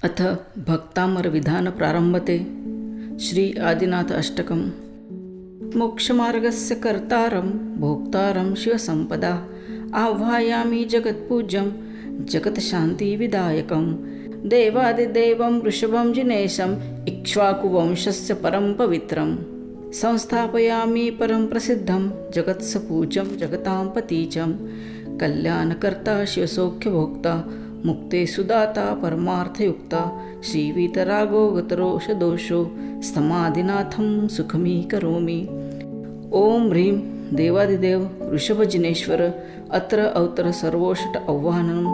अथ भक्तामर विधान प्रारंभते। श्री आदिनाथ अष्टकम्। मोक्षमार्गस्य कर्तारं भोक्तारं शिवसंपदा आह्वयामि जगत्पूज्यं जगत्शान्तिविदायकं देवादिदेवं वृषभं जिनेशम् इक्ष्वाकुवंशस्य परं पवित्रं संस्थापयामि परं प्रसिद्धं जगत्सपूज्यं जगतां पतीचं कल्याणकर्ता शिवसौख्यभोक्ता मुक्ते सुदाता परमार्थयुक्ता श्रीवीतरागो गतरोषदोषो स्तमादिनाथं सुखमी करोमि। ओम ह्रीं देवादिदेव ऋषभजिनेश्वर अत्र अवतर सर्वोषट आह्वानम्।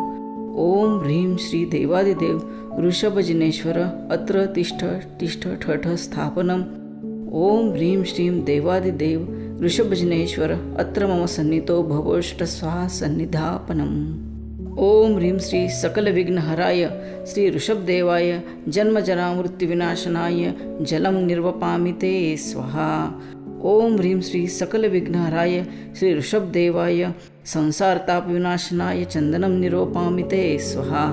ओम ह्रीं श्री देवादिदेव ऋषभजिनेश्वर अत्र तिष्ठ तिष्ठ ठठ स्थापनम्। ओम ह्रीं श्रीं देवादिदेव ऋषभजिनेश्वर अत्र मम सन्नितो भवोष्ट स्वाहा सन्निधापनम्। ओम ह्रीं श्री सकलविघ्नहराय श्री ऋषभदेवाय जन्मजरामृत्युविनाशनाय जलं निर्वपामि ते स्वाहा। ओम ह्रीं श्री सकलविघ्नहराय श्री ऋषभदेवाय संसारतापविनाशनाय चन्दनं निरोपामि ते स्वाहा।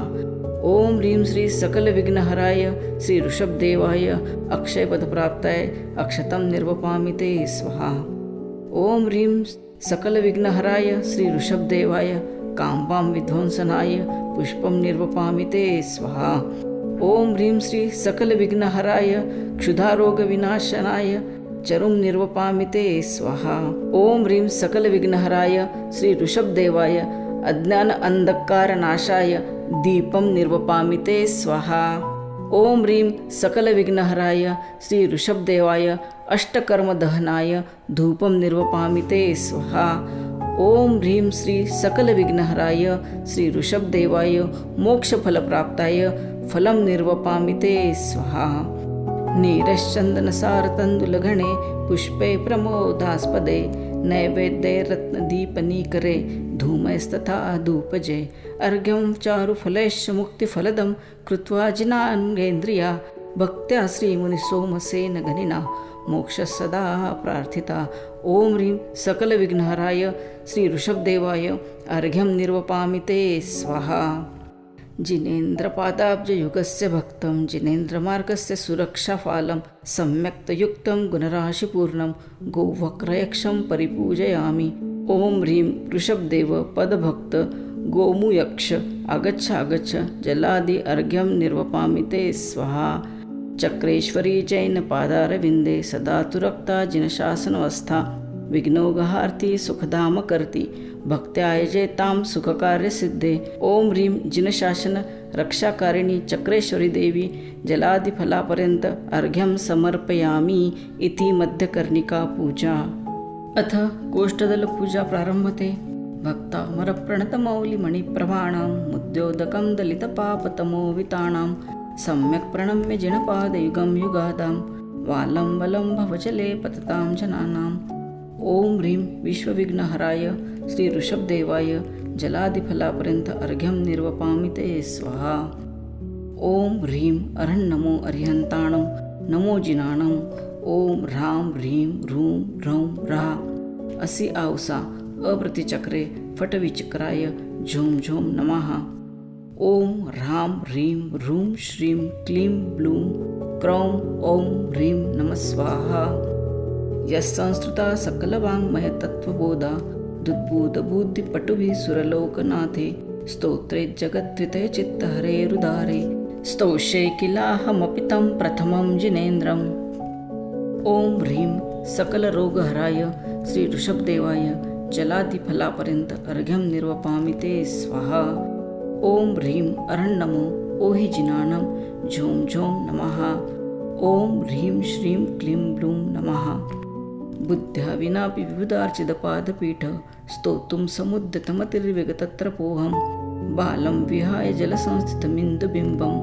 ओम ह्रीं श्री सकलविघ्नहराय श्री ऋषभदेवाय अक्षयपदप्राप्ताय अक्षतं निर्वपामि ते स्वाहा। ओम ह्रीं सकलविघ्नहराय श्री ऋषभदेवाय काम्बां विध्वंसनाय पुष्पं निर्वपामि ते स्वाहा। ओम ह्रीं श्री सकलविघ्नहराय क्षुधारोगविनाशनाय चरुं निर्वपामि ते स्वाहा। ओम ह्रीं सकलविघ्नहराय श्री ऋषभदेवाय अज्ञान अंधकारनाशाय दीपं निर्वपामि ते स्वाहा। ओम ह्रीं सकलविघ्नहराय श्री ऋषभदेवाय अष्टकर्मदहनाय धूपं निर्वपामि ते स्वाहा। ओम ह्रीं श्री सकलविघ्नहराय श्री ऋषभदेवाय मोक्षफलप्राप्ताय फलं निर्वपामि ते स्वाहा। नीरश्चन्दनसारतण्डुलगणे पुष्पे प्रमोदास्पदे नैवेद्ये रत्नदीपनीकरे धूमैस्तथा धूपजे अर्घ्यं चारुफलैश्च मुक्तिफलदं कृत्वा जिनाङ्गेन्द्रिया भक्त्या श्रीमुनिसोमसेनगणिना मोक्ष सदा प्रार्थिता। ओम ह्रीं सकलविघ्नहराय श्री ऋषभदेवाय अर्घ्यं निर्वपामि ते स्वाहा। जिनेन्द्रपादाब्जयुगस्य भक्तं जिनेन्द्रमार्गस्य सुरक्षाफालं सम्यक्तयुक्तं गुणराशिपूर्णं गोवक्रयक्षं परिपूजयामि। ओम ह्रीं ऋषभदेव पदभक्त गोमुयक्ष आगच्छ आगच्छ जलादि अर्घ्यं निर्वपामि ते स्वाहा। चक्रेश्वरी जैनपादारविन्दे सदा तुरक्ता जिनशासनवस्था विघ्नोगहार्ति सुखधाम करति भक्त्यायजेतां सुखकार्यसिद्धे। ओम ह्रीं जिनशासन रक्षाकारिणी चक्रेश्वरी देवी जलादिफलापर्यन्त अर्घ्यं समर्पयामि इति मध्यकर्णिका पूजा। अथ कोष्ठदलपूजा प्रारम्भते। भक्तामरप्रणतमौलिमणिप्रभाणां मुद्योदकं दलितपापतमोविताणां सम्यक् प्रणम्य जिनपादयुगं युगादां वालं वलं भवजले पततां जनानाम्। ओम ह्रीं विश्वविघ्नहराय श्री ऋषभदेवाय जलादिफलापर्यन्त अर्घ्यं निर्वपामि ते स्वाहा। ओम ह्रीं अरण्नमो अरिहन्ताणं नमो जिनाणं। ओम ह्रां ह्रीं ह्रूं ह्रौं ह्राः असि आवसा अप्रतिचक्रे फटविचक्राय झों झों नमः। ओम ह्रां ह्रीं ह्रूं श्रीं क्लीं ब्लूं क्रौं ॐ ह्रीं नमः स्वाहा। यस्संस्तुता सकलवाङ्मयतत्त्वबोधा दुद्बुधबुद्धिपटुभिः सुरलोकनाथे स्तोत्रे जगद्वितये चित्तहरेरुदारे स्तोष्ये किलाहमपि तं प्रथमं जिनेन्द्रम्। ओम ह्रीं सकलरोगहराय श्री ऋषभदेवाय जलादिफलापर्यन्त अर्घ्यं निर्वपामि ते स्वाहा। ओम ह्रीं अरण्नमो ओहि जिनानं झों झों नमः। ओम ह्रीं श्रीं क्लीं ब्लूं नमः। बुद्ध्या विनापि विबुधार्चितपादपीठ स्तोतुं समुद्यतमतिर्विगतत्रपोऽहं बालं विहाय जलसंस्थितमिन्दुबिम्बं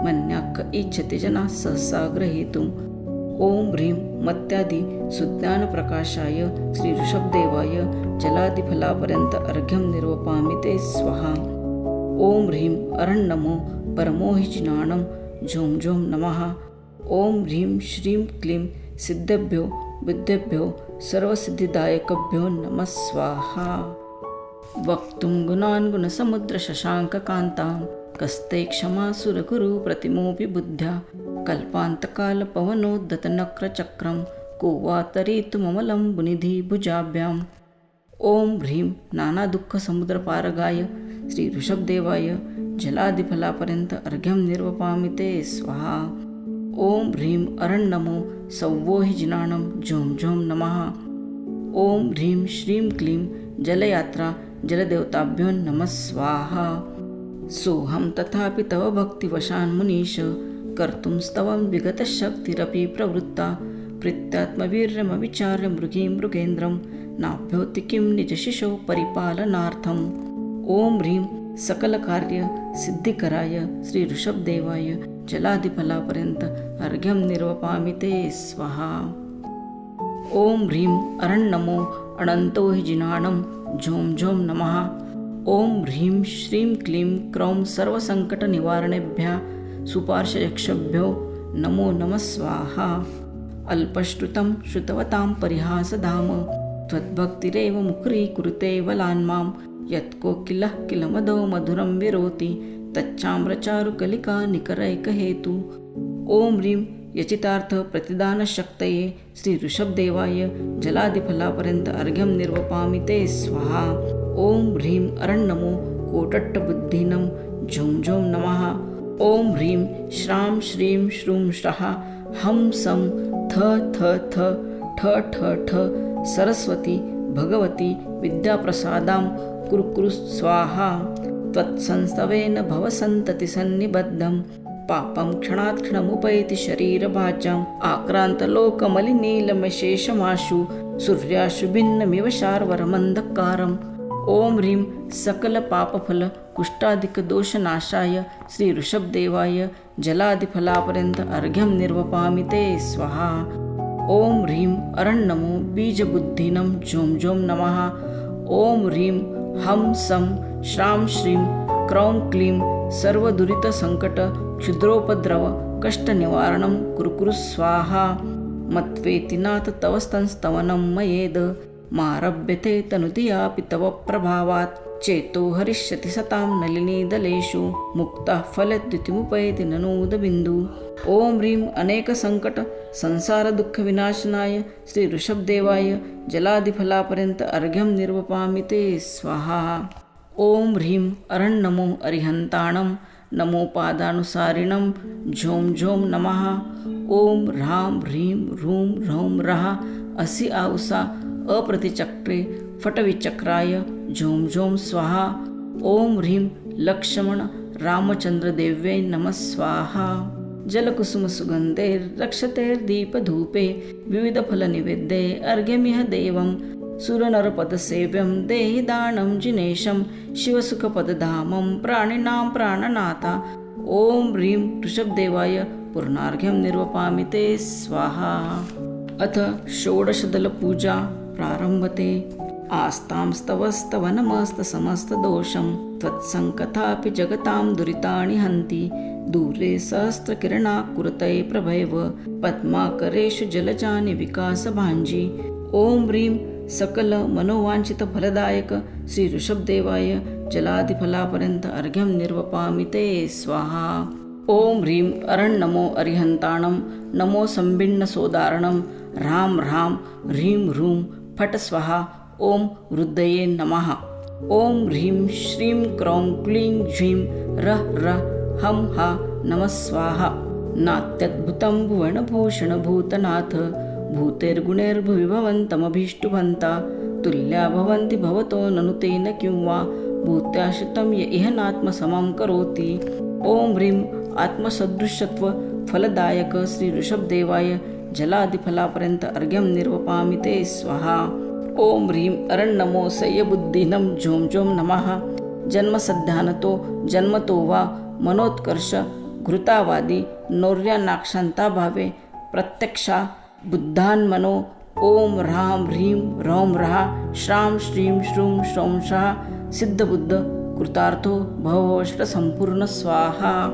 मन्याक्क इच्छति जनाः सहसा ग्रहीतुम्। ओम ह्रीं मत्यादि सुज्ञानप्रकाशाय श्री ऋषभदेवाय जलादिफलापर्यन्त अर्घ्यं निर्वपामि ते स्वाहा। ओम ह्रीं अरण्नमो परमोहिजिनाणं झों झों नमः। ओम ह्रीं श्रीं क्लीं सिद्धेभ्यो बुद्धेभ्यो सर्वसिद्धिदायकभ्यो नमः स्वाहा। वक्तुं गुणान् गुणसमुद्रशशाङ्ककान्तां कस्ते क्षमा सुरगुरु प्रतिमोऽपि बुद्ध्या कल्पान्तकालपवनोद्धतनक्रचक्रं को वा तरीतुममलं बुनिधि भुजाभ्याम्. ओम ह्रीं नानादुःखसमुद्रपारगाय श्री ऋषभदेवाय जलादिफलापर्यंत अर्घ्यं निर्वपामि ते स्वाहा. ओम ह्रीं अरण्यमो सौवोहि जिनानं झों झों नमः. ओम ह्रीं श्रीं क्लीं जलयात्रा जलदेवताभ्यो नमः स्वाहा. सोऽहं तथापि तव भक्तिवशान् मुनीश कर्तुं स्तवं विगतशक्तिरपि प्रवृत्ता प्रीत्यात्मवीर्यमविचार्य मृगीं मृगेन्द्रं नाभ्योति किं निजशिशो परिपालनार्थम्. ओम ह्रीं सकलकार्य सिद्धिकराय श्री ऋषभदेवाय जलादिफलापर्यंत अर्घ्यं निर्वपामि ते स्वाहा. ओम ह्रीं अरण्यमो अनन्तो हि जिनानं झों झों नमः. ओम ह्रीं श्रीं क्लीं क्रौं सर्वसङ्कटनिवारणेभ्यः सुपार्श्वयक्षभ्यो नमो नमः स्वाहा. अल्पश्रुतं श्रुतवतां परिहासधाम त्वद्भक्तिरेव मुखरीकुरुते वलान्मां यत्कोकिलः किल मदो मधुरं विरोति तच्चाम्रचारुकलिका निकरैकहेतु. ओम ह्रीं यचितार्थ प्रतिदानशक्तये श्री ऋषभदेवाय जलादिफलापर्यंत अर्घ्यं निर्वपामि ते स्वाहा. ओम ह्रीं अरण्यमो कोटट्टबुद्धिनं झों झों नमः. ओम ह्रीं श्रां श्रीं श्रूं श्रः हं सं थ थ थ ठ ठ ठ सरस्वती भगवती विद्याप्रसादां कुरु स्वाहा. त्वत्संस्तवेन भवसन्ततिसन्निबद्धं पापं क्षणात् क्षणमुपैति शरीरभाज्यम् आक्रान्तलोकमलिनीलमशेषमाशु सूर्याशु भिन्नमिव शार्वरमन्धकारम्. ओम ह्रीं सकलपापफल कुष्ठादिकदोषनाशाय श्री ऋषभदेवाय जलादिफलापर्यंत अर्घ्यं निर्वपामि ते स्वाहा. ओम ह्रीं अरण्यमो बीजबुद्धिनं झों झों नमः. ओम ह्रीं हं सं श्रां श्रीं क्रौं क्लीं सर्वदुरितसङ्कट क्षुद्रोपद्रव कष्टनिवारणं कुरु स्वाहा. मत्वेति नाथ तव स्तवनं मयेद मारभ्यते तनुतियापि तव प्रभावात् चेतो हरिष्यति सतां नलिनीदलेषु मुक्तः फलद्युतिमुपैति ननूदबिन्दु. ओम ह्रीं अनेकसङ्कट संसारदुःखविनाशनाय श्री ऋषभदेवाय जलादिफलापर्यंत अर्घ्यं निर्वपामि ते स्वाहा. ओम ह्रीं अरण्यमो अरिहन्ताणं नमोपादानुसारिणं झों झों नमः. ओम ह्रां ह्रीं ह्रूं ह्रौं रः असि आउसा अप्रतिचक्रे फटविचक्राय झों झों स्वाहा. ओम ह्रीं लक्ष्मण रामचंद्रदेव्यै नमः स्वाहा. जलकुसुमसुगन्धैर्रक्षतैर्दीपधूपे विविधफलनिवेद्ये अर्घ्यमिह देवं सुरनरपदसेव्यं देहि दानं जिनेशं शिवसुखपदधामं प्राणिनां प्राणनाथा. ओम ह्रीं ऋषभदेवाय पूर्णार्घ्यं निर्वपामि ते स्वाहा. अथ षोडशदलपूजा प्रारम्भते. आस्तां स्तवस्तवनमस्तसमस्तदोषं त्वत्सङ्कथापि जगतां दुरितानि हन्ति दूरे सहस्रकिरणा कुरुतये प्रभैव पद्माकरेषु जलजानि विकासभाञ्जी. ओम ह्रीं सकल मनोवांछित फलदायक श्री ऋषभदेवाय जलादिफलापर्यंत अर्घ्यं निर्वपामि ते स्वाहा. ओम ह्रीं अरण्यमो अरिहन्ताणं नमो संभिन्नसोदारणं ह्रां ह्रां ह्रीं ह्रूं फट् स्वाहा. ओम रुद्रये नमः. ओम ह्रीं श्रीं क्रौं क्लीं झीं रः रः हं हा नमः स्वाहा. नात्यद्भुतं भुवनभूषणभूतनाथ भूतेर्गुणैर्भुवि भवन्तमभीष्टुभन्ता तुल्या भवन्ति भवतो ननु तेन किं वा भूत्याश्रितं य इह नात्मसमं करोति. ओम ह्रीं आत्मसदृशत्व फलदायक श्री ऋषभदेवाय जलादिफलापर्यंत अर्घ्यं निर्वपामि ते स्वाहा. ओम ह्रीं अरण्यमो सय्यबुद्धिनं झों झों नमः. जन्मसद्धानतो जन्मतो वा मनोत्कर्ष घृतावादी नौर्यानाक्षान्ताभावे प्रत्यक्षा बुद्धान्मनो. ओम ह्रां ह्रीं ह्रौं रः श्रां श्रीं श्रूं श्रौं शः सिद्धबुद्ध कृतार्थो भवश्रसम्पूर्ण स्वाहा.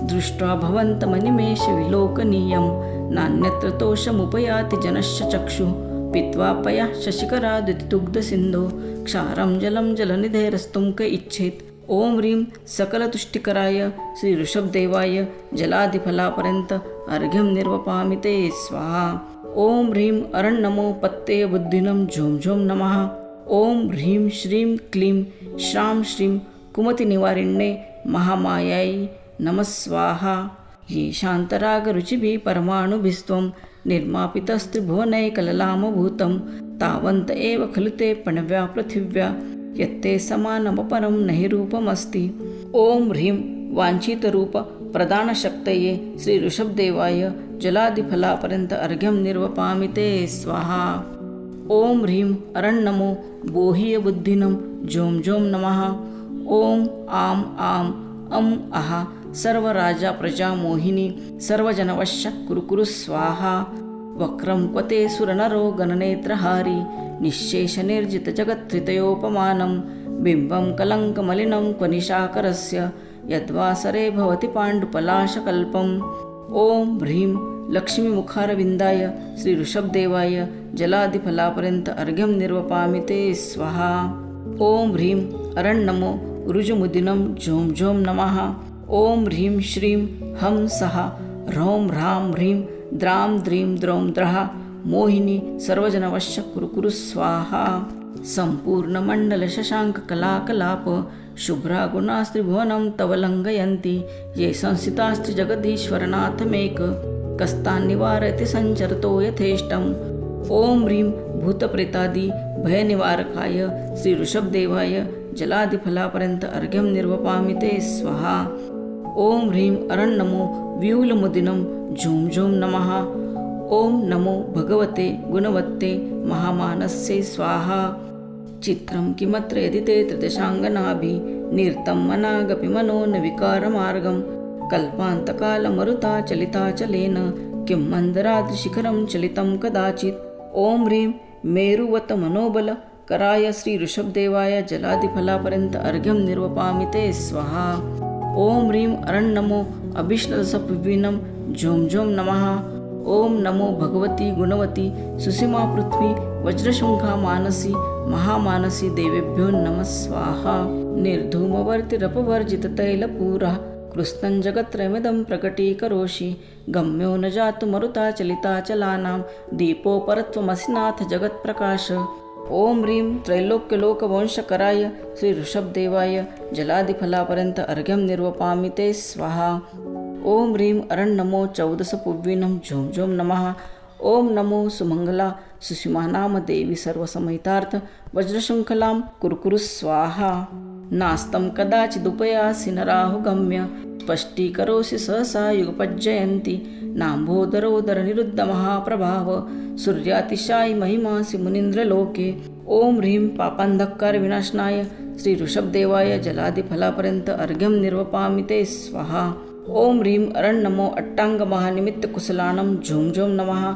दृष्ट्वा भवन्तमनिमेषविलोकनीयं नान्यत्र तोषमुपयाति जनश्च चक्षुः पीत्वा पयः शशिकराद्युतिदुग्धसिन्धो क्षारं जलं जलनिधेरस्तुं क इच्छेत् ओम ह्रीं सकलतुष्टिकराय श्री ऋषभदेवाय जलादिफलापर्यंत अर्घ्यं निर्वपामि ते स्वाहा। ओम ह्रीं अरण्यमो पत्ते बुद्धिनं झों झों नमः। ओम ह्रीं श्रीं क्लीं श्रां श्रीं कुमतिनिवारिण्ये महामायायै नमः स्वाहा। ये शान्तरागरुचिभिः परमाणुभिस्त्वं निर्मापितस्त्रिभुवनैकललामभूतं तावन्त एव खलु ते पणव्या पृथिव्या यत्ते समानमपरं नहि रूपमस्ति। ओम ह्रीं वाञ्छितरूप प्रदानशक्तये श्री ऋषभदेवाय जलादिफलापर्यंत अर्घ्यं निर्वपामि ते स्वाहा। ओम ह्रीं अरण्यमो बोहीयबुद्धिनं झों झों नमः। ओम आम आम अम आहा सर्वराजा प्रजा मोहिनी सर्वजनवश्य कुरु स्वाहा। वक्रं क्वते सुरनरो गणनेत्रहारी निःशेषनिर्जितजगत्त्रितयोपमानं बिम्बं कलङ्कमलिनं क्वनिशाकरस्य यद्वासरे भवति पाण्डुपलाशकल्पम्। ओम ह्रीं लक्ष्मीमुखारविन्दाय श्री ऋषभदेवाय जलादिफलापर्यंत अर्घ्यं निर्वपामि ते स्वाहा। ओम ह्रीं अरण्यमो ऋजुमुदिनं झों झों नमः। ओम ह्रीं श्रीं हं सः ह्रौं ह्रां ह्रीं द्रां द्रीं द्रौं द्रः मोहिनी सर्वजनवश्य कुरु स्वाहा। सम्पूर्णमण्डलशशाङ्ककलाकलाप शुभ्रा गुणास्त्रिभुवनं तव लङ्घयन्ति ये संस्थितास्त्रिजगदीश्वरनाथमेक कस्तान्निवारयति सञ्चरतो यथेष्टम्। ओम ह्रीं भूतप्रेतादि भयनिवारकाय श्री ऋषभदेवाय जलादिफलापर्यंत अर्घ्यं निर्वपामि ते स्वाहा। ओम ह्रीं अरण्यमो व्यूलमुदिनं झों झों नमः। ओम नमो भगवते गुणवत्ते महामानस्ये स्वाहा। चित्रं किमत्र यदि ते त्रिदशाङ्गनाभिः निर्तं मनागपि मनो न विकारमार्गं कल्पान्तकालमरुता चलिताचलेन किं मन्दराद्रिशिखरं चलितं कदाचित्। ओम ह्रीं मेरुवत मनोबल कराय श्री ऋषभदेवाय जलादिफलापर्यंत अर्घ्यं निर्वपामि ते स्वाहा। ओम ह्रीं अरण्यमो अभिष्णदशपुविनं झों झों नमः। ओम नमो भगवती गुणवती सुसीमा पृथ्वी वज्रशृंखा मानसी महामानसी देवेभ्यो नमः स्वाहा। निर्धूमवर्तिरपवर्जिततैलपूरः कृत्स्नं जगत्त्रयमिदं प्रकटीकरोषि गम्यो न जातु मरुता चलिताचलानां दीपो परत्वमसि नाथ जगत्प्रकाश। ओम ह्रीं त्रैलोक्यलोकवंशकराय श्री ऋषभदेवाय जलादिफलापर्यंत अर्घ्यं निर्वपामि ते स्वाहा। ओम ह्रीं अरण्यमो चौदसपुविनं झों झों नमः। ओम नमो सुमंगला सुषमानाम देवी सर्वसमहितार्थ वज्रशृंखलां कुरु स्वाहा। नास्तं कदाचिदुपयासि नराहुगम्य स्पष्टीकरोषि सहसा युगपज्जयन्ति नाम्भोदरोदरनिरुद्धमहाप्रभाव सूर्यातिशायि महिमासि मुनीन्द्रलोके। ओम ह्रीं पापान्धकारविनाशनाय श्री ऋषभदेवाय जलादिफलापर्यंत अर्घ्यं निर्वपामि ते स्वाहा। ओम ह्रीं अरण्यमो अट्टाङ्गमहानिमित्तकुशलानं झों झों नमः।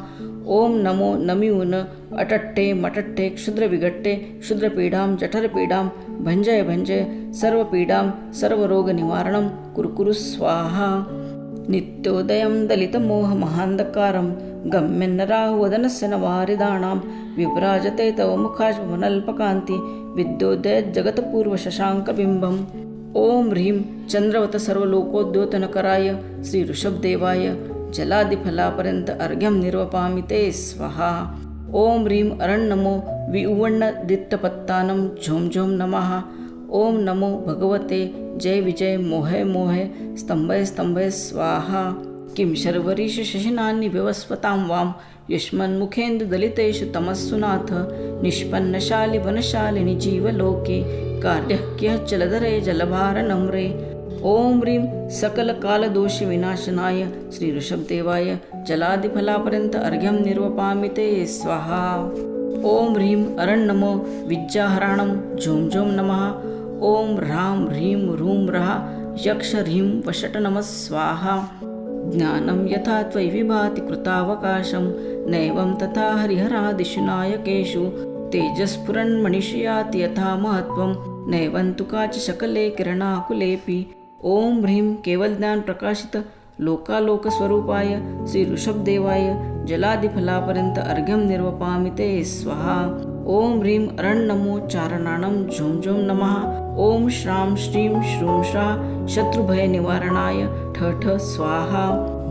ओम नमो नमिऊन अटट्टे मटट्टे क्षुद्रविघट्टे क्षुद्रपीडां जठरपीडां भञ्जय भञ्जय सर्वपीडां सर्वरोगनिवारणं कुरु स्वाहा। नित्योदयं दलितमोहमहान्धकारं गम्यन्नराहुवदनस्य नवारिदाणां विभ्राजते तव मुखाश्मनल्पकान्ति विद्योदयज्जगत्पूर्वशशाङ्कबिम्बम्। ओम ह्रीं चन्द्रवत सर्वलोकोद्योतनकराय श्री ऋषभदेवाय जलादिफलापर्यंत अर्घ्यं निर्वपामि ते स्वाहा। ओम ह्रीं अरण्यमो विउवण्णदित्यपत्तानं झों झों नमः। ओम नमो भगवते जय विजय मोहे मोहे स्तंभय स्तंभय स्वाहा। किं शर्वरीषु शशिनानि व्यवस्वतां वां युष्मन्मुखेन्दुदलितेषु तमस्सु नाथ निष्पन्नशालि वनशालिनि जीवलोके कार्यः क्यः चलधरे जलभारनम्रे। ओम ह्रीं सकलकालदोषविनाशनाय श्री ऋषभदेवाय जलादिफलापर्यंत अर्घ्यं निर्वपामि ते स्वाहा। ओम ह्रीं अरण्यमो विद्याहराणं झों झों नमः। ओम ह्रां ह्रीं ह्रूं ह्रः यक्ष ह्रीं वषट् नमः स्वाहा। ज्ञानं यथा त्वयि विभाति कृतावकाशं नैवं तथा हरिहरादिषु नायकेषु तेजस्फुरन्मणिषु याति यथा महत्त्वं नैवं तु काचिशकले किरणाकुलेऽपि। ओम ह्रीं केवलज्ञान प्रकाशित लोकालोकस्वरूपाय श्री ऋषभदेवाय जलादिफलापर्यंत अर्घ्यं निर्वपामि ते स्वाहा। ओम ह्रीं अरण् नमो चारणाणं झुं झुं नमः। ओम श्रां श्रीं श्रूं श्रां शत्रुभयनिवारणाय ठ ठ स्वाहा।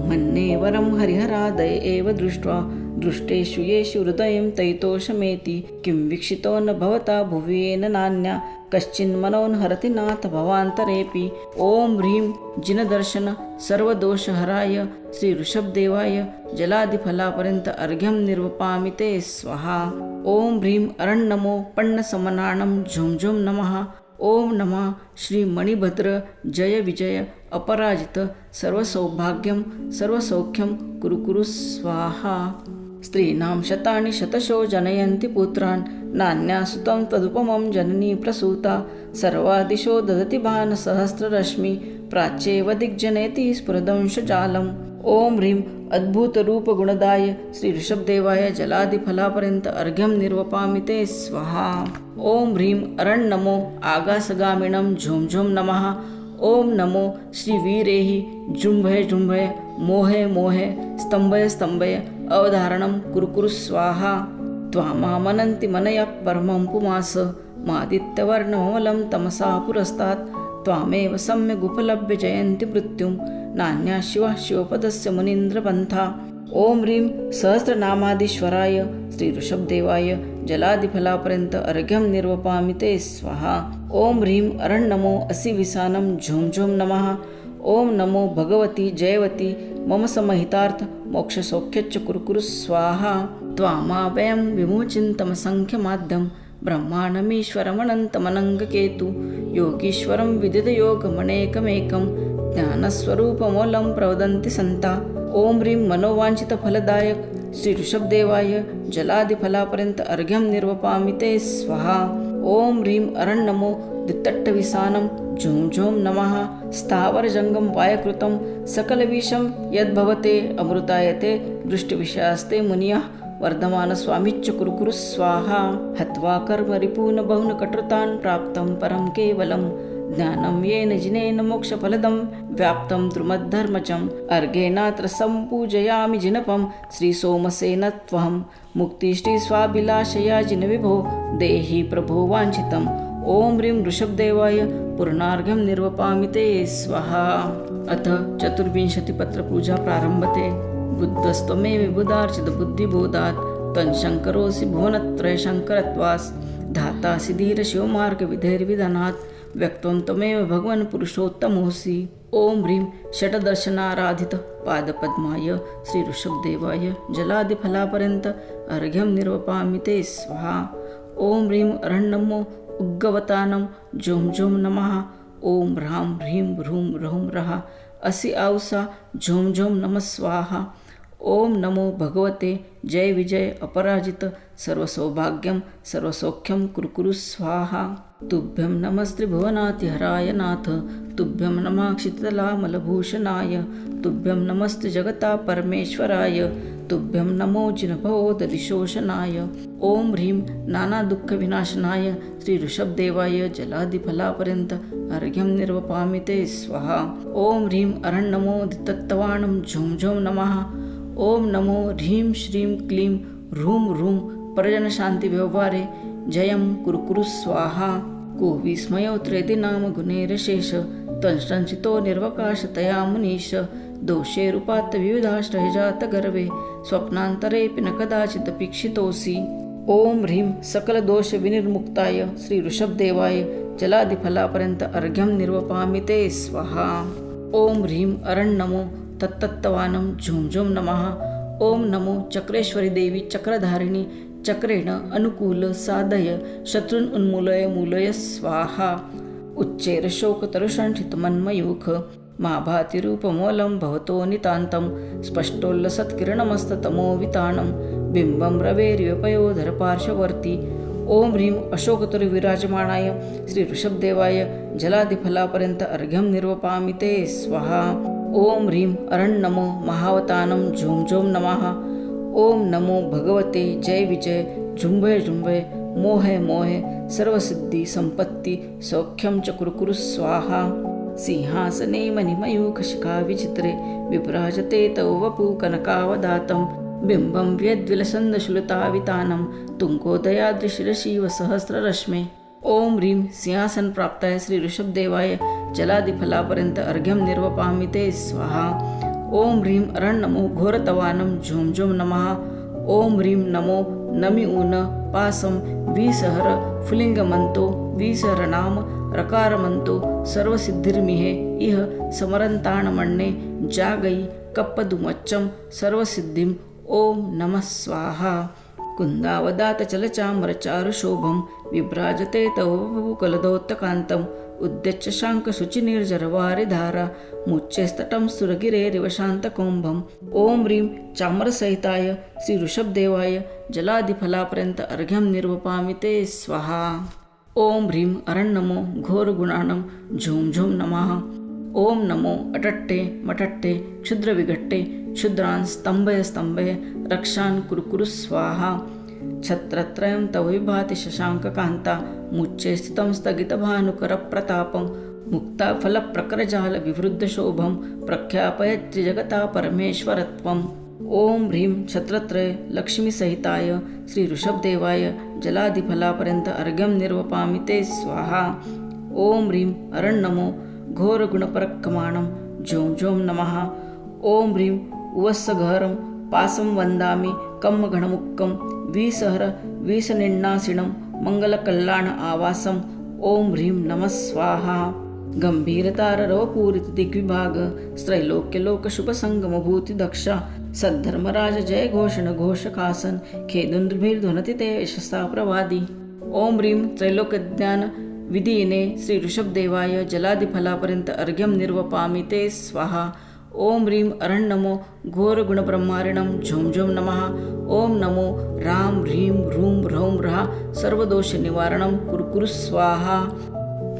मन्ये वरं हरिहरादय एव दृष्ट्वा दृष्टेषु येषु हृदयं तैतोषमेति किं वीक्षितो न भवता भुवि येन नान्या कश्चिन्मनो न हरति नाथ भवान्तरेऽपि। ओम ह्रीं जिनदर्शन सर्वदोषहराय श्री ऋषभदेवाय जलादिफलापर्यंत अर्घ्यं निर्वपामि ते स्वाहा। ओम ह्रीं अरण् नमो पण्णसमनाणं झुं झुं नमः। ओम नमः श्री मणिभद्र जय विजय अपराजित सर्वसौभाग्यं सर्वसौख्यं कुरु कुरु स्वाहा। स्त्रीणां शतानि शतशो जनयन्ति पुत्रान् नान्या सुतं तदुपमं जननी प्रसूता। सर्वादिशो ददति भानसहस्ररश्मि प्राच्येव दिग्जनयति स्फुरदंशजालम्। ओम ह्रीं अद्भुतरूपगुणदाय श्री ऋषभदेवाय जलादिफलापर्यंत अर्घ्यं निर्वपामि ते स्वाहा। ओम ह्रीं अरण् नमो आगासगामिनं झुं झुं नमः। ओम नमो श्रीवीरेहि जृम्भय जृम्भय मोहे मोहे स्तंभय स्तंभय अवधारणं कुरु कुरु स्वाहा। त्वामामनन्ति मनयः परमं पुमास मादित्यवर्णममलं तमसा पुरस्तात् त्वामेव सम्यगुपलभ्य जयन्ति मृत्युं नान्या शिवः शिवपदस्य मुनीन्द्रपन्था। ओम ह्रीं सहस्रनामाधीश्वराय श्री ऋषभदेवाय जलादिफलापर्यंत अर्घ्यं निर्वपामि ते स्वाहा। ओम ह्रीं अरण् नमो असिविसानं झुं झुं नमः। ओम नमो भगवती जयवती मम समहितार्थ मोक्षसौख्यच्च कुरु कुरु स्वाहा। त्वामावयं विमोचिन्तमसंख्यमाद्यं ब्रह्माणमीश्वरमनन्तमनङ्गकेतु योगीश्वरं विदितयोगमनेकमेकं ज्ञानस्वरूपमूलं प्रवदन्ति सन्ता। ओम ह्रीं मनोवाञ्छितफलदायक श्री ऋषभदेवाय जलादिफलापर्यंत अर्घ्यं निर्वपामि ते स्वाहा। ओम ह्रीं अरण् नमो दित्तट्टविसानं झुं झुं नमः। स्थावरजङ्गम वायकृतं सकलविषं यद्भवते अमृतायते दृष्टिविषयास्ते मुनियः वर्धमानस्वामिच्च कुरु कुरु स्वाहा। हत्वा कर्मरिपून् बहुन कटुतान् प्राप्तं परं केवलं ज्ञानं येन जिनेन मोक्षफलदं व्याप्तं द्रुमद्धर्मजम्। अर्घेनात्र सम्पूजयामि जिनपं श्रीसोमसेन त्वं मुक्तिश्रीस्वाभिलाषया जिनविभो देहि प्रभो वाञ्छितम्। ओम ह्रीं ऋषभदेवाय पूर्णार्घ्यं निर्वपामि ते स्वाहा। अथ चतुर्विंशतिपत्रपूजा प्रारम्भते। बुद्धस्त्वमेव बुधार्चितबुद्धिबोधात् त्वं भुवनत्रयशङ्करत्वात् धातासि धीरशिवमार्गविधैर्विधनात् व्यक्तं त्वमेव भगवन् पुरुषोत्तमोऽसि। ओम ह्रीं षट्दर्शनाराधित पादपद्माय श्री ऋषभदेवाय जलादिफलापर्यंत अर्घ्यं निर्वपामि ते स्वाहा। ओम ह्रीं अरण् नमो उग्गवतानं झुं झुं नमः। ओम ह्रां ह्रीं ह्रूं ह्रौं रः असि औसा झुं झुं नमः स्वाहा। ओम नमो भगवते जय विजय अपराजित सर्वसौभाग्यं सर्वसौख्यं कुरु कुरु स्वाहा। तुभ्यं नमस्त्रिभुवनातिहराय नाथ तुभ्यं नमः क्षितितलामलभूषणाय तुभ्यं नमस्ते जगता परमेश्वराय तुभ्यं नमो जिनभवोदधिशोषणाय। ओम ह्रीं नानादुःखविनाशनाय श्री ऋषभदेवाय जलादिफलापर्यंत अर्घ्यं निर्वपामि ते स्वाहा। ओम ह्रीं अरण् नमो दित्तत्तवाणं झुं झुं नमः। ओम नमो ह्रीं श्रीं क्लीं ह्रूं ह्रूं परजनशान्तिव्यवहारे जयं कुरु कुरु स्वाहा। को विस्मयोत्रेति नाम गुणैरशेष त्वंश्रंसितो निर्वकाशतया मुनीश दोषैरुपात्त विविधाश्रयजातगर्वे स्वप्नान्तरेऽपि न कदाचिदपीक्षितोऽसि। ओम ह्रीं सकलदोषविनिर्मुक्ताय श्री ऋषभदेवाय जलादिफलापर्यंत अर्घ्यं निर्वपामि ते स्वाहा। ओम ह्रीं अरण् नमो तत्तत्तवानं झुं झुं नमः। ओम नमो चक्रेश्वरी देवी चक्रधारिणी चक्रेण अनुकूल साधय शत्रून् उन्मूलय मूलय स्वाहा। उच्चैरशोकतरुषण्ठितमन्मयूख मा भातिरूपमूलं भवतो नितान्तं स्पष्टोल्लसत्किरणमस्ततमोवितानं बिम्बं रवेर्व्यपयोधरपार्श्ववर्ती। ओम ह्रीं अशोकतरुविराजमाणाय श्री ऋषभदेवाय जलादिफलापर्यंत अर्घ्यं निर्वपामि ते स्वाहा। ओम ह्रीं अरण् नमो महावतानं झुं झुं नमः। ओम नमो भगवते जय विजय जृम्भय जृम्भय मोहे मोहे सर्वसिद्धि संपत्ति सौख्यं च कुरु कुरु स्वाहा। सिंहासने मणिमयूखशिखा विचित्रे विभ्राजते तव वपु कनकावदातं बिंबं व्यद्विलसन्दशूलतावितानं तुङ्कोदयाद्रिशिरशिव सहस्ररश्मे. ओम ह्रीं सिंहासनप्राप्ताय श्री ऋषभदेवाय जलादिफलापर्यंत अर्घ्यं निर्वपामि ते स्वाहा. ओम ह्रीं अरण्यमो घोरतवानं झुं झुं नमः. ओम ह्रीं नमो नमि ऊन पासं विसहर फुलिंगमंतो विसहर नाम रकारमंतो सर्वसिद्धिर्मिहे इह समरंताणमण्णे जागई कप्पदुमच्चं सर्वसिद्धिं. ओम नमः स्वाहा. कुन्दावदातचलचामरचारुशोभं विभ्राजते तव कलदोत्तकान्तम् उद्यच्च शाङ्कशुचिनिर्जरवारिधारा मुच्चेस्तटं सुरगिरेरिव शान्तकुम्भम्. ओम ह्रीं चामरसहिताय श्री ऋषभदेवाय जलादिफलापर्यंत अर्घ्यं निर्वपामि ते स्वाहा. ओम ह्रीं अरण्यमो घोरगुणानं झुं झुं नमः. ओम नमो अटट्टे मटट्टे क्षुद्रविघट्टे क्षुद्रान् स्तंभय स्तंभय रक्षान् कुरुकुरु स्वाहा. छत्रत्रयं तव विभाति शशाङ्ककान्ता मुच्चे स्थितं स्थगितभानुकरप्रतापं मुक्ताफलप्रकरजालविवृद्धशोभं प्रख्यापयत्रिजगता परमेश्वरत्वम्. ओम ह्रीं छत्रत्रय लक्ष्मीसहिताय श्री ऋषभदेवाय जलादिफलापर्यंत अर्घ्यं निर्वपामि ते स्वाहा. ओम ह्रीं अरण्यमो घोरगुणपरक्कमाणं झों झों नमः. ओम ह्रीं उवस्सगहरं पासं वन्दामि कम्मघणमुक्कं विसहर विसनिन्नासिनं मङ्गलकल्याण आवासम्. ओम ह्रीं नमः स्वाहा. गंभीरताररवपूरितदिग्विभाग त्रैलोक्यलोकशुभसंगमभूतिदक्षा सद्धर्मराज जय घोषण घोषकासन खेदुन्द्रभिर्ध्वनति ते यशसा प्रवादी. ओम ह्रीं त्रैलोक्यज्ञान विधीने श्री ऋषभदेवाय जलादिफलापर्यंत अर्घ्यं निर्वपामि ते स्वाहा. ओम ह्रीं अरण्यमो घोरगुणब्रह्मारिणं झुं झुं नमः. ओम नमो राम ह्रीं ह्रूं ह्रौं ह्रः सर्वदोषनिवारणं कुरुकुरु स्वाहा.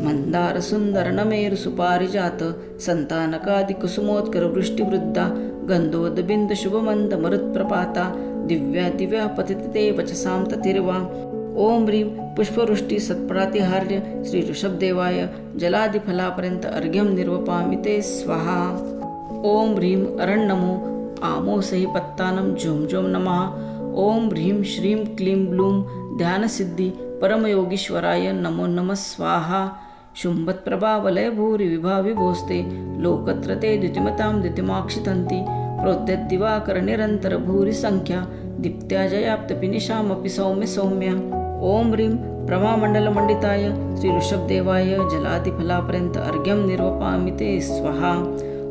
मन्दारसुन्दरनमेरुसुपारिजात सन्तानकादिकुसुमोत्करवृष्टिवृद्धा गन्धोदबिन्दुशुभमन्दमरुत्प्रपाता दिव्या दिव्या पतिते ते वचसां ततिर्वा. ओम ह्रीं पुष्पवृष्टि सत्प्रातिहार्य श्री ऋषभदेवाय जलादिफलापर्यंत अर्घ्यं निर्वपामि ते स्वाहा. ओम ह्रीं अरण्यमो आमोसहि पत्तानं झुं झुं नमः. ओम ह्रीं श्रीं क्लीं ब्लूं ध्यानसिद्धि परमयोगीश्वराय नमो नमः स्वाहा. शुम्भत्प्रभावलय भूरि विभाविभोस्ते लोकत्रते द्युतिमतां द्युतिमाक्षितन्ति प्रोद्यद्दिवाकरनिरन्तर भूरि संख्या दीप्त्या जयाप्तपिनिशामपि सौम्य सौम्या. ओम ह्रीं प्रभामण्डलमण्डिताय श्री ऋषभदेवाय जलादिफलापर्यंत अर्घ्यं निर्वपामि ते स्वाहा.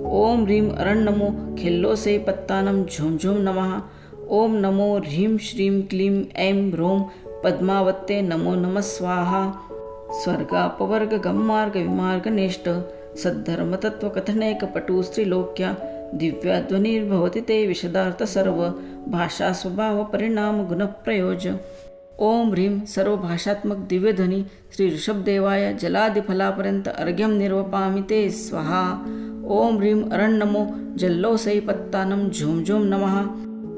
ओम ह्रीं अरण्यमो खेल्लोसे पत्तानं झुं झुं नमः. ओम नमो ह्रीं श्रीं क्लीं ऐं ह्रौं पद्मावत्ते नमो नमः स्वाहा. स्वर्गापवर्गगममार्गविमार्गनेष्ट सद्धर्मतत्त्वकथनैकपटु स्त्रीलोक्या दिव्याध्वनिर्भवति ते विशदार्थ सर्व भाषा स्वभाव परिणाम गुणप्रयोज. ओम ह्रीं सर्वभाषात्मक दिव्यध्वनि श्री ऋषभदेवाय जलादिफलापर्यंत अर्घ्यं निर्वपामि ते स्वाहा. ओम ह्रीं अरण्यमो जल्लोसै पत्तानं झुं झुं नमः.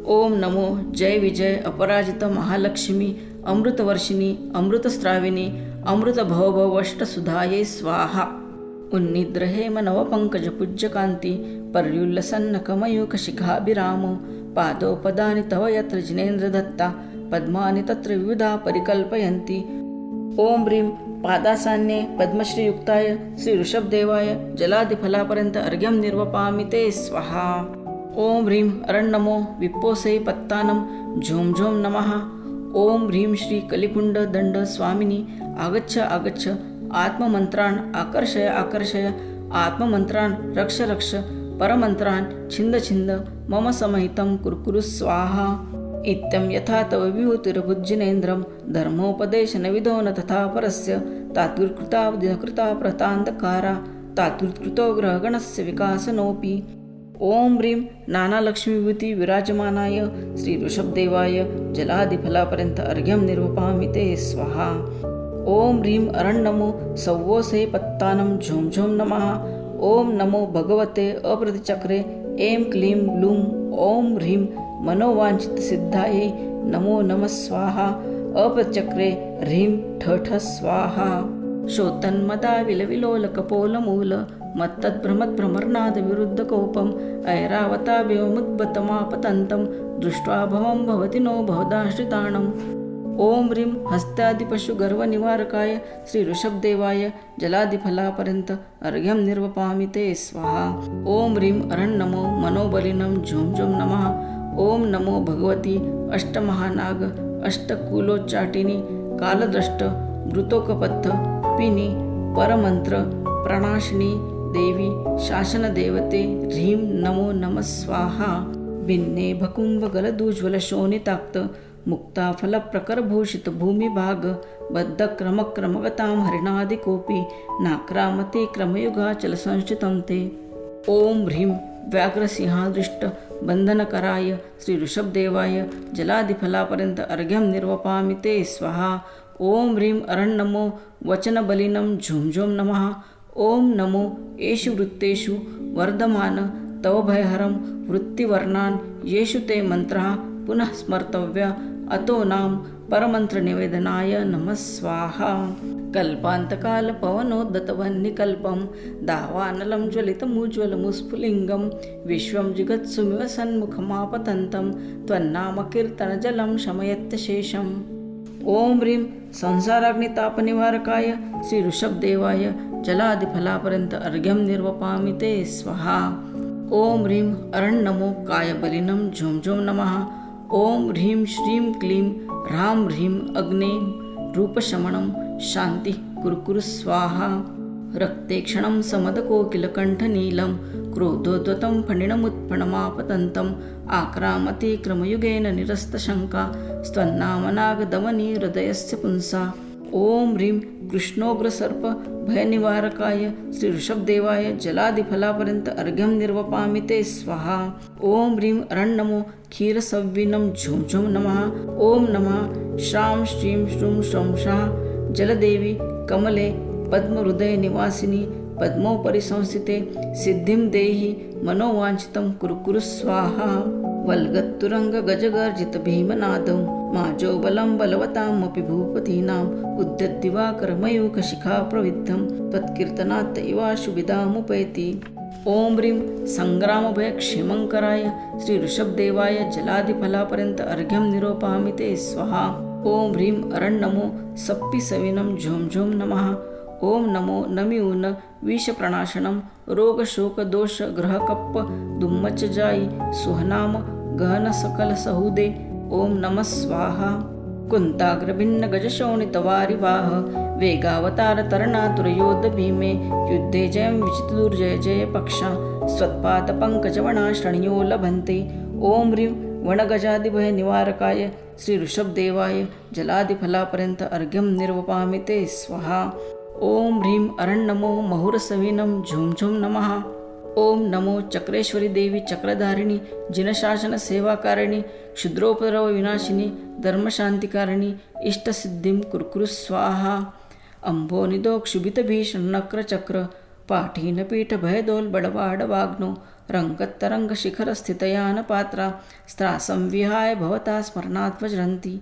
ओम नमो जय विजय अपराजित महालक्ष्मी अमृतवर्षिणी अमृतस्राविणी अमृतभवभवष्टसुधायै स्वाहा. उन्निद्रहेम नवपङ्कजपूज्यकान्ति पर्युल्लसन्नकमयूखशिखाभिरामो पादोपदानि तव यत्र जिनेन्द्रदत्ता पद्मानि तत्र विविधा परिकल्पयन्ति. ओम ह्रीं पादासान्ये पद्मश्रीयुक्ताय श्री ऋषभदेवाय जलादिफलापर्यंत अर्घ्यं निर्वपामि ते स्वाहा. ओम ह्रीं अरण्यमो विप्पोसै पत्तानं झुं झुं नमः. ओम ह्रीं श्री कलिकुंड दंड स्वामिनी आगच्छ आगच्छ आत्ममंत्रान् आकर्षय आकर्षय आत्ममंत्रान् रक्ष रक्ष परमंत्रान् छिंद छिंद मम समहितं कुरुकुरु स्वाहा. इत्यं यथा तव विभूतिर्भुज्जिनेन्द्रं धर्मोपदेशनविदो न तथा परस्य तात्कृता प्रतान्तकारा तात्कृतो ग्रहगणस्य विकासनोऽपि. ओम ह्रीं नानालक्ष्मीविभूति विराजमानाय श्री ऋषभदेवाय जलादिफलापर्यंत अर्घ्यं निर्वपामि ते स्वाहा. ओम ह्रीं अरण्यमो सव्वोसै पत्तानं झुं झुं नमः. ओम नमो भगवते अप्रतिचक्रे ऐं क्लीं ब्लूं. ओम ह्रीं मनोवाञ्छितसिद्धायै नमो नमः स्वाहा. अप्रतिचक्रे ह्रीं ठ ठ स्वाहा. शोतन्मदा विलविलोलकपोलमूल मत्तद्भ्रमद्भ्रमर्नादविरुद्धकोपम् ऐरावताभिमुद्बतमापतन्तं दृष्ट्वा भवं भवति नो बहुधाश्रिताणम् ओम ह्रीं हस्त्यादिपशुगर्वनिवारकाय श्री ऋषभदेवाय जलादिफलापर्यंत अर्घ्यं निर्वपामि ते स्वाहा। ओम ह्रीं अरण्यनमो मनोबलिनं झुं झुं नमः। ओम नमो भगवती अष्टमहानाग अष्टकुलोच्चाटिनी कालद्रष्ट मृतोकपत्थ पिनी परमंत्र प्रणाशिनी देवी शासनदेवते ह्रीं नमो नमः स्वाहा। भिन्ने भकुंभ गलदुज्ज्वल शोणिताक्त मुक्ताफलप्रकरभूषित भूमिभाग बद्धक्रमक्रमगतां हरिणादिकोपि नाक्रामते क्रमयुगाचल संस्थितं ते। ओम ह्रीं व्याघ्रसिंहादृष्ट बंधनकराय श्री ऋषभदेवाय जलादिफलापर्यंत अर्घ्यं निर्वपामि ते स्वाहा। ओम ह्रीं अरण्यनमो वचनबलिनं झुं झुं नमः। ओम नमो येषु वृत्तेषु वर्धमान तव भयहरं वृत्तिवर्णान् येषु ते मंत्राः पुनः स्मर्तव्या अतो नाम परमंत्रनिवेदनाय नमः स्वाहा। कल्पान्तकाल पवनोद्धतवह्निकल्पं दावानलं ज्वलितमुज्ज्वलमुस्फुलिङ्गं विश्वं जिगत्सुमिव सन्मुखमापतन्तं त्वन्नामकीर्तनजलं शमयत्यशेषम्। ओम ह्रीं संसाराग्नितापनिवारकाय श्री ऋषभदेवाय जलादिफलापर्यंत अर्घ्यं निर्वपामि ते स्वाहा। ओम ह्रीं अरण्यनमो कायबलिनं झुं झुं नमः। ओम ह्रीं श्रीं क्लीं ह्रां ह्रीं अग्ने रूपशमनं शान्ति कुरकुरु स्वाहा। रक्तेक्षणं समदकोकिलकण्ठनीलं क्रोधोद्वतं फणिनमुत्फणमापतन्तम् आक्रामति क्रमयुगेन निरस्तशङ्का स्त्वन्नामनागदमनी हृदयस्य पुंसा। ओम ह्रीं कृष्णोग्रसर्प भयनिवारकाय श्री ऋषभदेवाय जलादिफलापर्यंत अर्घ्यं निर्वपामि ते स्वाहा। ओम ह्रीं अरण्यनमो क्षीरसव्विनं झुं झुं नमः। ओम नमः श्रां श्रीं श्रूं श्रौं शाः जलदेवी कमले पद्महृदय निवासिनी पद्मोपरि संस्थिते सिद्धिं देहि मनोवाञ्छितं कुरु स्वाहा। वल्गत्तुरंग गजगर्जित भीमनादं माजोबलं बलवतामपि भूपतीनाम् उद्यद्दिवाकरमयूखशिखा प्रविद्धं त्वत्कीर्तनात् इवाशुभिदामुपैति। ओम ह्रीं संग्रामभयक्षेमङ्कराय श्री ऋषभदेवाय जलादिफलापर्यंत अर्घ्यं निरूपयामि ते स्वाहा। ओम ह्रीं अरण्यनमो सप्पिसविनं झुं झुं नमः। ओम नमो नमिऊन विषप्रणाशनं रोगशोकदोषग्रहकप्प दुम्मच्चजायि सुहनाम गहनसकलसहुदे ओम नमः स्वाहा। कुन्ताग्रभिन्न गजशोणितवारिवाह वेगावतार तरणातुरयोध भीमे युद्धे जयं विचितदुर्जय जय पक्षा स्वत्पादपङ्कजवणा श्रणियो लभन्ते। ओम ह्रीं वणगजादिभय निवारकाय श्री ऋषभदेवाय जलादिफलापर्यंत अर्घ्यं निर्वपामि ते स्वाहा। ओम ह्रीं अरण्यनमो महुरसविनं झुं झुं नमः। ओम नमो चक्रेश्वरी देवी चक्रधारिणी जिनशासन सेवाकारिणी क्षुद्रोपद्रव विनाशिनी धर्मशांतिकारिणी इष्टसिद्धिं कुरु स्वाहा। अंभोनिदो क्षुभितभीषणनक्रचक्र पाठीनपीठभयदोल बडवाडवाग्नो रङ्गत्तरङ्गशिखरस्थितयानपात्रा स्त्रासं विहाय भवता स्मरणात् वज्रन्ति।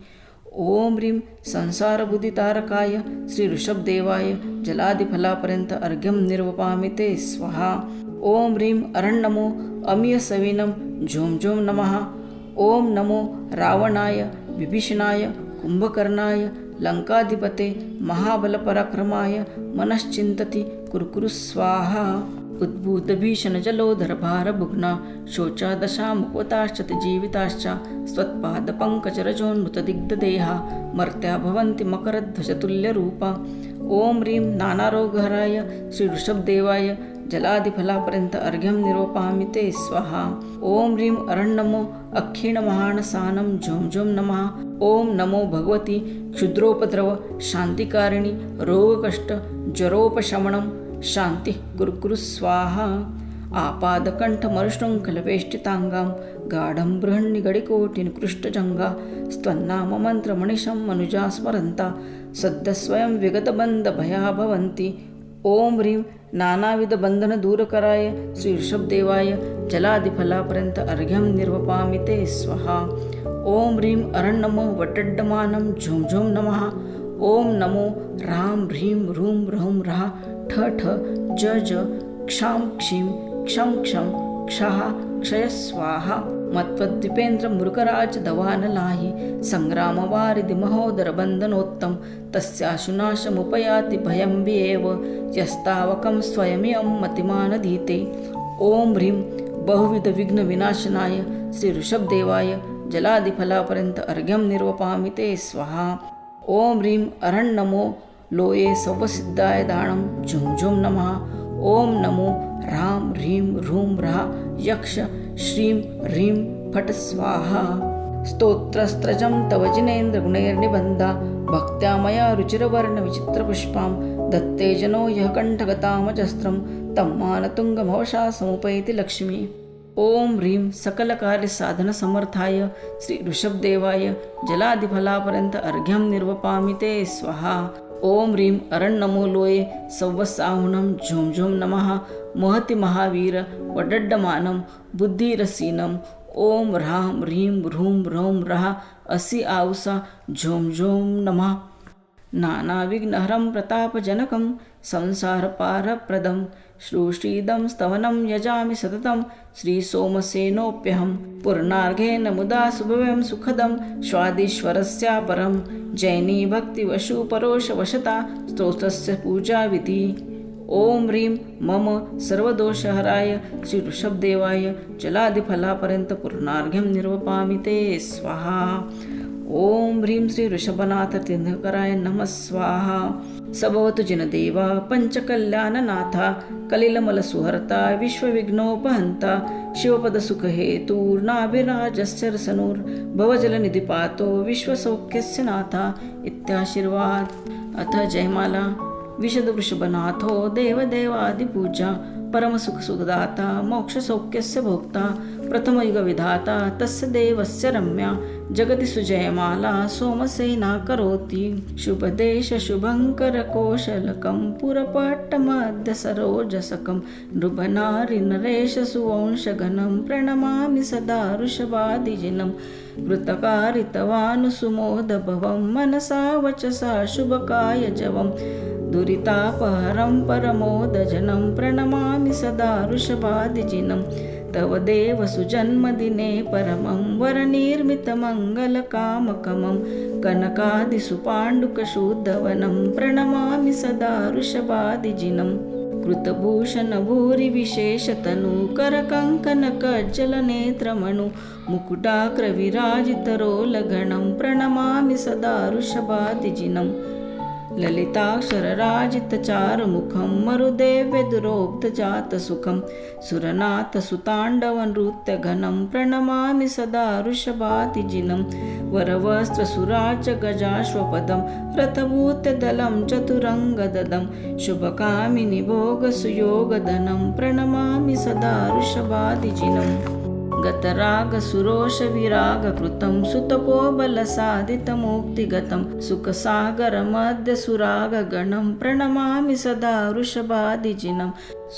ओम ह्रीं संसारबुद्धितारकाय श्री ऋषभदेवाय जलादिफलापर्यंत अर्घ्यं निर्वपामि ते स्वाहा। ओम ह्रीं अरण्यनमो अमीयसविनं झुं झुं नमः। ओम नमो रावणाय विभीषणाय कुंभकर्णाय लंकाधिपते महाबलपराक्रमाय मनश्चिन्तति कुरु स्वाहा। उद्भूतभीषणजलोधरभारभुग्ना शोचादशा मुक्वताश्च जीविताश्च स्वत्पादपङ्कजरजोन्मृतदिग्धदेहा मर्त्या भवन्ति मकरध्वजतुल्यरूपा। ओम ह्रीं नानारोगहराय श्री ऋषभदेवाय जलादिफलापर्यंत अर्घ्यं निरूपयामि ते स्वाहा। ओम ह्रीं अरण्यनमो अक्षीणमहानसानं झुं झुं नमः। ओम नमो भगवती क्षुद्रोपद्रव शान्तिकारिणी रोगकष्ट ज्वरोपशमनं शांति कुरु स्वाहा। आपादकण्ठमरुशृङ्खलवेष्टिताङ्गां गाढं बृहन्निगडिकोटिनिकृष्टजङ्गा स्त्वन्नाममन्त्रमनिशं मनुजा स्मरन्ता सद्यः स्वयं विगतबन्धभया भवन्ति। ओम ह्रीं नानाविधबन्धनदूरकराय श्री ऋषभदेवाय जलादिफलापर्यंत अर्घ्यं निर्वपामि ते स्वाहा। ओम ह्रीं अरण्यनमो वटड्डमानं झुं झुं नमः। ओम नमो ह्रां ह्रीं ह्रूं ह्रौं ह्राः ठ ठ ज ज क्षां क्षीं क्षं क्षं क्षः क्षय स्वाहा मत्वद्विपेन्द्र मृगराज दवानलाहि संग्रामवारिधि महोदर बन्धनोत्तम तस्याशुनाशमुपयाति भयं विएव यस्तावकं स्वयमियं मतिमानधीते। ओम ह्रीं बहुविध विघ्न विनाशनाय श्री ऋषभदेवाय जलादिफलापर्यंत अर्घ्यं निर्वपामि ते स्वाहा। ओम ह्रीं अरण्यनमो लोये सव्वसिद्धाय दानं झुं झुं नमः। ओम नमो ह्रां ह्रीं ह्रूं ह्रः यक्ष श्रीं ह्रीं फट् स्वाहा। स्तोत्रस्त्रजं तव जिनेन्द्र गुणैर्निबन्धा भक्त्या मया रुचिरवर्णविचित्रपुष्पां दत्ते जनो यः कण्ठगतामजस्त्रं तं मानतुङ्गमवशा समुपैति लक्ष्मी। ओम ह्रीं सकलकार्यसाधनसमर्थाय श्री ऋषभदेवाय जलादिफलापर्यंत अर्घ्यं निर्वपामि ते स्वाहा। ओम ह्रीं अरण्यनमो लोये सव्वसाहुनं झुं झुं नमः महति महावीर वडड्डमानं बुद्धिरसीनं। ओम ह्रां ह्रीं ह्रूं ह्रौं ह्रः असि आउसा झुं झुं नमः। नानाविघ्नहरं प्रतापजनकं संसारपारप्रदं श्रुश्रीदं स्तवनं यजामि सततं श्रीसोमसेनोऽप्यहं पूर्णार्घेन मुदा सुभव्यं सुखदं स्वादीश्वरस्यापरं जैनी भक्तिवशुपरोशवशता स्तोत्रस्य पूजाविधि। ओम ह्रीं मम सर्वदोषहराय श्री ऋषभदेवाय जलादिफलापर्यंत पूर्णार्घ्यं निर्वपामि ते स्वाहा। ओम ह्रीं श्री ऋषभनाथ तीर्थंकराय नमः स्वाहा। सबवतु जिनदेवा पंचकल्याणनाथा कलिलमलसुहर्ता विश्वविघ्नोपहन्ता शिवपदसुखहेतुर्नाभिराजस्य रसनूर् भवजलनिधिपातो विश्वसौख्यस्य नाथा इत्याशीर्वाद। अथ जयमाला। विशदवृषभनाथो देवदेवादिपूजा परमसुखसुखदाता मोक्षसौख्यस्य भोक्ता प्रथमयुगविधाता तस्य देवस्य रम्या जगति सुजयमाला सोमसेना करोति। शुभदेशशुभङ्करकोशलकं पुरपट्टमध्यसरोजसकं नृभनारिनरेशसुवंशगणं प्रणमामि सदा वृषभादिजिनं कृतकारितवानुसुमोदभवं मनसा वचसा शुभकायजवं दुरितापहरं परमोदजनं प्रणमामि सदा वृषभादिजिनं। तव देव सुजन्मदिने परमं वरनिर्मितमङ्गलकामकमं कनकादिसुपाण्डुकशुद्धवनं प्रणमामि सदा वृषभादिजिनं। कृतभूषणभूरिविशेषतनु करकङ्कणकज्जलनेत्रमणु मुकुटाग्रविराजितरोलगणं प्रणमामि सदा वृषभादिजिनं। ललिताक्षरराजितचारुमुखं मरुदेव्यदुरोक्तजातसुखं सुरनाथसुताण्डवनृत्यघनं प्रणमामि सदा वृषभादिजिनं। वरवस्त्रसुराजगजाश्वपदं रथभूत्यदलं चतुरङ्गददं शुभकामिनि भोगसुयोगधनं प्रणमामि सदा वृषभादिजिनं। गतरागसुरोषविरागकृतं सुतपोबलसाधितमुक्तिगतं सुखसागरमध्यसुरागगणं प्रणमामि सदा वृषभादिजिनं।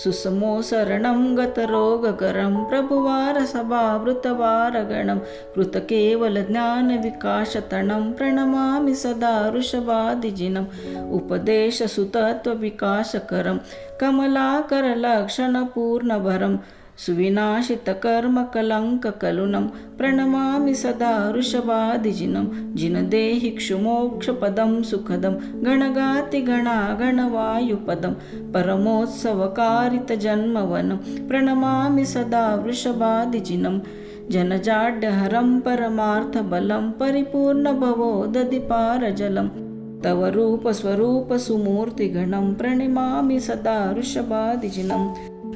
सुसमोसरणं गतरोगकरं प्रभुवारसभावृतवारगणं कृतकेवलज्ञानविकाशतणं प्रणमामि सदा वृषभादिजिनं। उपदेशसुतत्वविकासकरं कमलाकरलक्षणपूर्णभरं सुविनाशितकर्मकलङ्ककलुनं प्रणमामि सदा वृषभादिजिनं। जिनदेहि क्षुमोक्षपदं सुखदं गणगातिगणागणवायुपदं परमोत्सवकारितजन्मवनं प्रणमामि सदा वृषभादिजिनं। जनजाड्यहरं परमार्थबलं परिपूर्णभवोदधिपारजलं तव रूपस्वरूपसुमूर्तिगणं प्रणमामि सदा वृषभादिजिनं।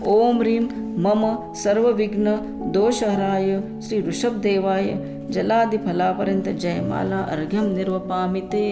ओम ह्रीं मम सर्वविघ्न दोषहराय श्री ऋषभदेवाय जलादिफलापर्यंत जयमाला अर्घ्यं निर्वपामि ते